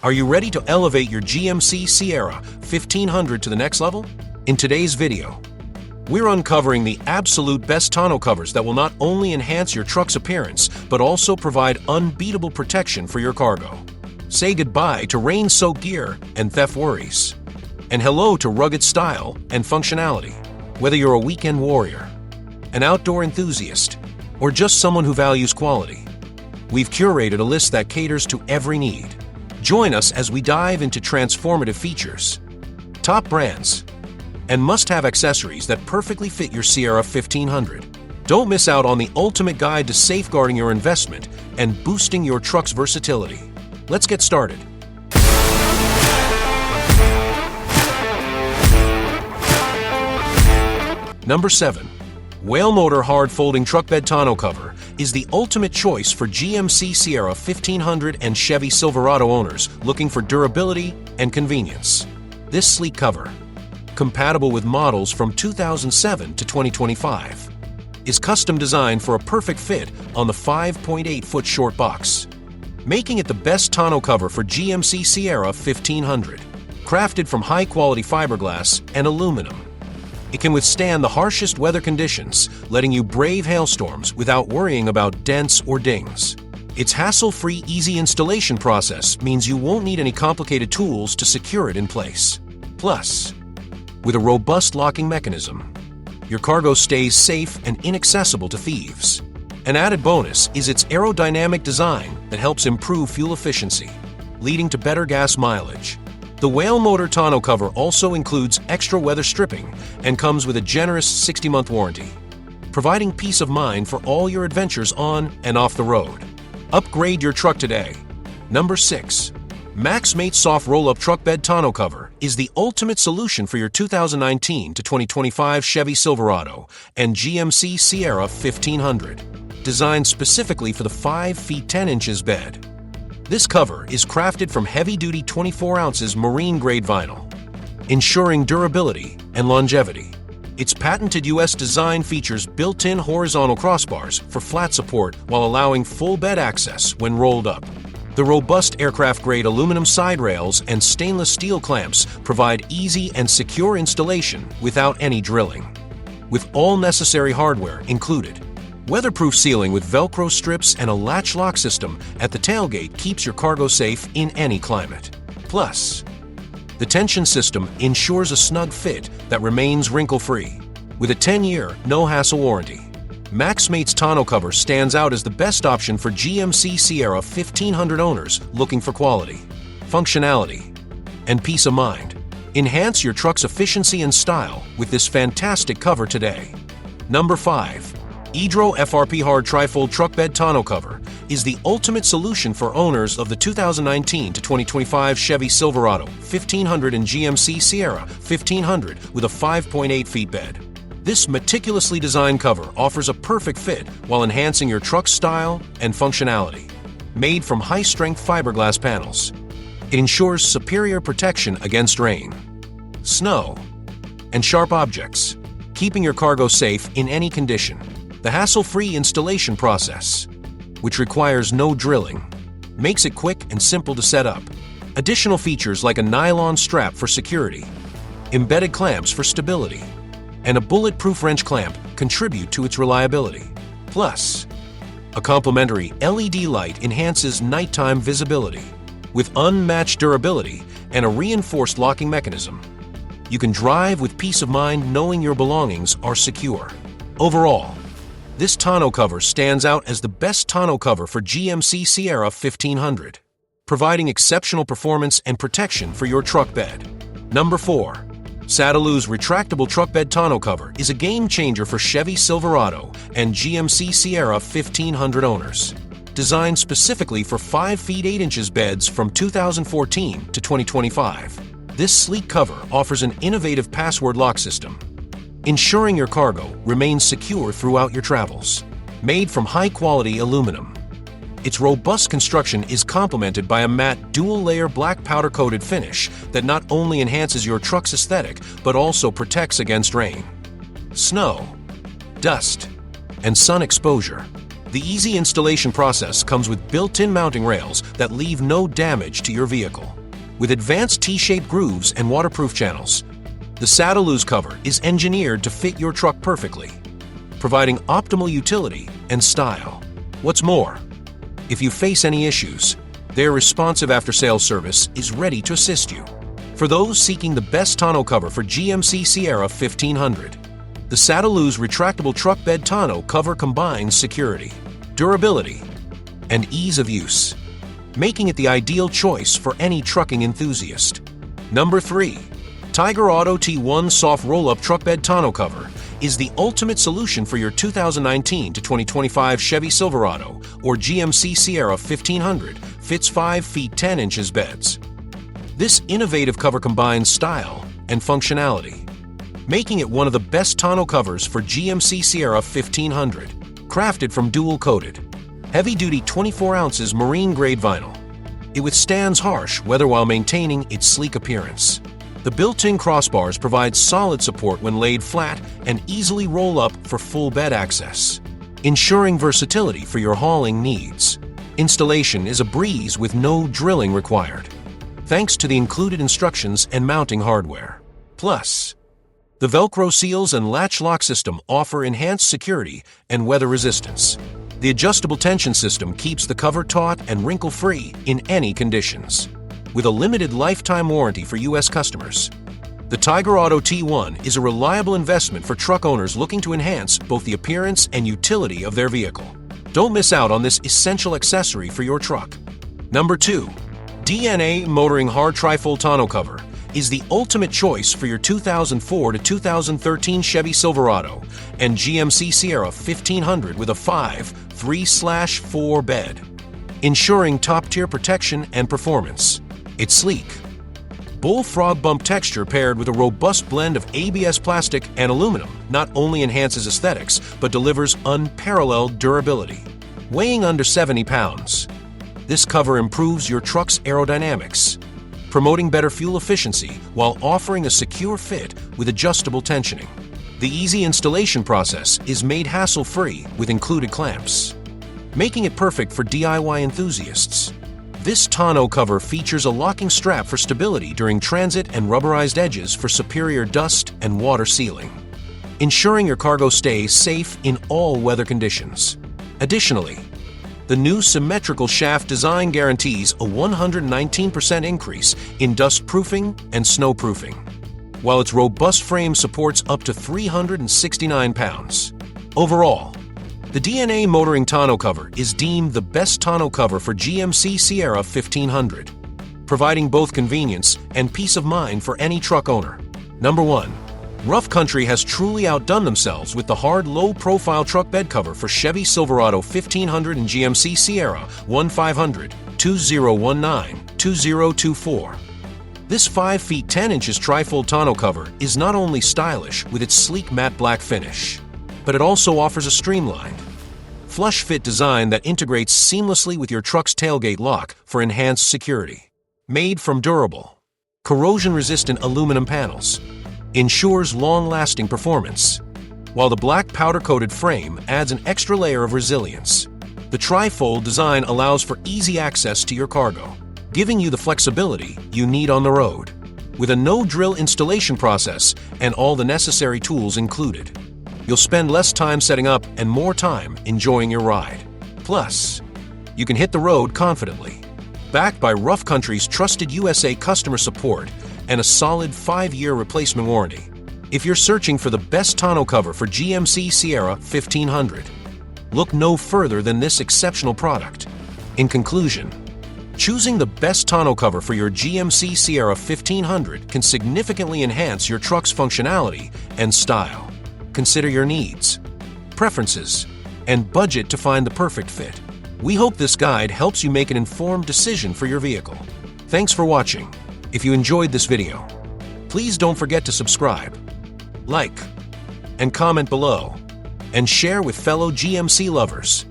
Are you ready to elevate your GMC Sierra 1500 to the next level? In today's video, we're uncovering the absolute best tonneau covers that will not only enhance your truck's appearance, but also provide unbeatable protection for your cargo. Say goodbye to rain-soaked gear and theft worries, and hello to rugged style and functionality. Whether you're a weekend warrior, an outdoor enthusiast, or just someone who values quality, we've curated a list that caters to every need. Join us as we dive into transformative features, top brands, and must-have accessories that perfectly fit your Sierra 1500. Don't miss out on the ultimate guide to safeguarding your investment and boosting your truck's versatility. Let's get started. Number 7. Whale Motor Hard Folding Truck Bed Tonneau Cover is the ultimate choice for GMC Sierra 1500 and Chevy Silverado owners looking for durability and convenience. This sleek cover, compatible with models from 2007 to 2025, is custom designed for a perfect fit on the 5.8-foot short box, making it the best tonneau cover for GMC Sierra 1500. Crafted from high-quality fiberglass and aluminum, it can withstand the harshest weather conditions, letting you brave hailstorms without worrying about dents or dings. Its hassle-free, easy installation process means you won't need any complicated tools to secure it in place. Plus, with a robust locking mechanism, your cargo stays safe and inaccessible to thieves. An added bonus is its aerodynamic design that helps improve fuel efficiency, leading to better gas mileage. The Whale Motor tonneau cover also includes extra weather stripping and comes with a generous 60-month warranty, providing peace of mind for all your adventures on and off the road. Upgrade your truck today. Number 6. Maxmate Soft Roll-Up Truck Bed Tonneau Cover is the ultimate solution for your 2019 to 2025 Chevy Silverado and GMC Sierra 1500, designed specifically for the 5 feet 10 inches bed. This cover is crafted from heavy-duty 24 ounces marine-grade vinyl, ensuring durability and longevity. Its patented U.S. design features built-in horizontal crossbars for flat support while allowing full bed access when rolled up. The robust aircraft-grade aluminum side rails and stainless steel clamps provide easy and secure installation without any drilling, with all necessary hardware included. Weatherproof sealing with Velcro strips and a latch lock system at the tailgate keeps your cargo safe in any climate. Plus, the tension system ensures a snug fit that remains wrinkle-free. With a 10-year, no-hassle warranty, Maxmate's tonneau cover stands out as the best option for GMC Sierra 1500 owners looking for quality, functionality, and peace of mind. Enhance your truck's efficiency and style with this fantastic cover today. Number 5. Oedro FRP Hard Trifold Truck Bed Tonneau Cover is the ultimate solution for owners of the 2019 to 2025 Chevy Silverado 1500 and GMC Sierra 1500 with a 5.8 feet bed. This meticulously designed cover offers a perfect fit while enhancing your truck's style and functionality. Made from high-strength fiberglass panels, it ensures superior protection against rain, snow, and sharp objects, keeping your cargo safe in any condition. The hassle-free installation process, which requires no drilling, makes it quick and simple to set up. Additional features like a nylon strap for security, embedded clamps for stability, and a bulletproof wrench clamp contribute to its reliability. Plus, a complimentary LED light enhances nighttime visibility. With unmatched durability and a reinforced locking mechanism, you can drive with peace of mind knowing your belongings are secure. Overall, this tonneau cover stands out as the best tonneau cover for GMC Sierra 1500, providing exceptional performance and protection for your truck bed. Number 4. Sataloo's retractable truck bed tonneau cover is a game-changer for Chevy Silverado and GMC Sierra 1500 owners. Designed specifically for 5 feet 8 inches beds from 2014 to 2025, this sleek cover offers an innovative password lock system, ensuring your cargo remains secure throughout your travels. Made from high-quality aluminum, its robust construction is complemented by a matte dual-layer black powder-coated finish that not only enhances your truck's aesthetic but also protects against rain, snow, dust, and sun exposure. The easy installation process comes with built-in mounting rails that leave no damage to your vehicle. With advanced T-shaped grooves and waterproof channels, the Sataloo's cover is engineered to fit your truck perfectly, providing optimal utility and style. What's more, if you face any issues, their responsive after-sales service is ready to assist you. For those seeking the best tonneau cover for GMC Sierra 1500, the Sataloo's retractable truck bed tonneau cover combines security, durability, and ease of use, making it the ideal choice for any trucking enthusiast. Number 3. Tyger Auto T1 Soft Roll-Up Truck Bed Tonneau Cover is the ultimate solution for your 2019 to 2025 Chevy Silverado or GMC Sierra 1500 fits 5 feet 10 inches beds. This innovative cover combines style and functionality, making it one of the best tonneau covers for GMC Sierra 1500. Crafted from dual-coated, heavy-duty 24 ounces marine-grade vinyl, it withstands harsh weather while maintaining its sleek appearance. The built-in crossbars provide solid support when laid flat and easily roll up for full bed access, ensuring versatility for your hauling needs. Installation is a breeze with no drilling required, thanks to the included instructions and mounting hardware. Plus, the Velcro seals and latch lock system offer enhanced security and weather resistance. The adjustable tension system keeps the cover taut and wrinkle-free in any conditions. With a limited lifetime warranty for U.S. customers, the Tyger Auto T1 is a reliable investment for truck owners looking to enhance both the appearance and utility of their vehicle. Don't miss out on this essential accessory for your truck. Number 2. DNA Motoring Hard Trifold Tonneau Cover is the ultimate choice for your 2004 to 2013 Chevy Silverado and GMC Sierra 1500 with a 5.3/4 bed, ensuring top-tier protection and performance. It's sleek, bullfrog bump texture paired with a robust blend of ABS plastic and aluminum not only enhances aesthetics but delivers unparalleled durability. Weighing under 70 pounds, this cover improves your truck's aerodynamics, promoting better fuel efficiency while offering a secure fit with adjustable tensioning. The easy installation process is made hassle-free with included clamps, making it perfect for DIY enthusiasts. This tonneau cover features a locking strap for stability during transit and rubberized edges for superior dust and water sealing, ensuring your cargo stays safe in all weather conditions. Additionally, the new symmetrical shaft design guarantees a 119% increase in dust proofing and snow proofing, while its robust frame supports up to 369 pounds. Overall, the DNA Motoring Tonneau Cover is deemed the best tonneau cover for GMC Sierra 1500, providing both convenience and peace of mind for any truck owner. Number 1. Rough Country has truly outdone themselves with the hard, low-profile truck bed cover for Chevy Silverado 1500 and GMC Sierra 1500 2019-2024. This 5 feet 10 inches trifold tonneau cover is not only stylish with its sleek matte black finish, but it also offers a streamlined, flush-fit design that integrates seamlessly with your truck's tailgate lock for enhanced security. Made from durable, corrosion-resistant aluminum panels, ensures long-lasting performance, while the black powder-coated frame adds an extra layer of resilience. The trifold design allows for easy access to your cargo, giving you the flexibility you need on the road. With a no-drill installation process and all the necessary tools included, you'll spend less time setting up and more time enjoying your ride. Plus, you can hit the road confidently. Backed by Rough Country's trusted USA customer support and a solid 5-year replacement warranty. If you're searching for the best tonneau cover for GMC Sierra 1500, look no further than this exceptional product. In conclusion, choosing the best tonneau cover for your GMC Sierra 1500 can significantly enhance your truck's functionality and style. Consider your needs, preferences, and budget to find the perfect fit. We hope this guide helps you make an informed decision for your vehicle. Thanks for watching. If you enjoyed this video, please don't forget to subscribe, like, and comment below, and share with fellow GMC lovers.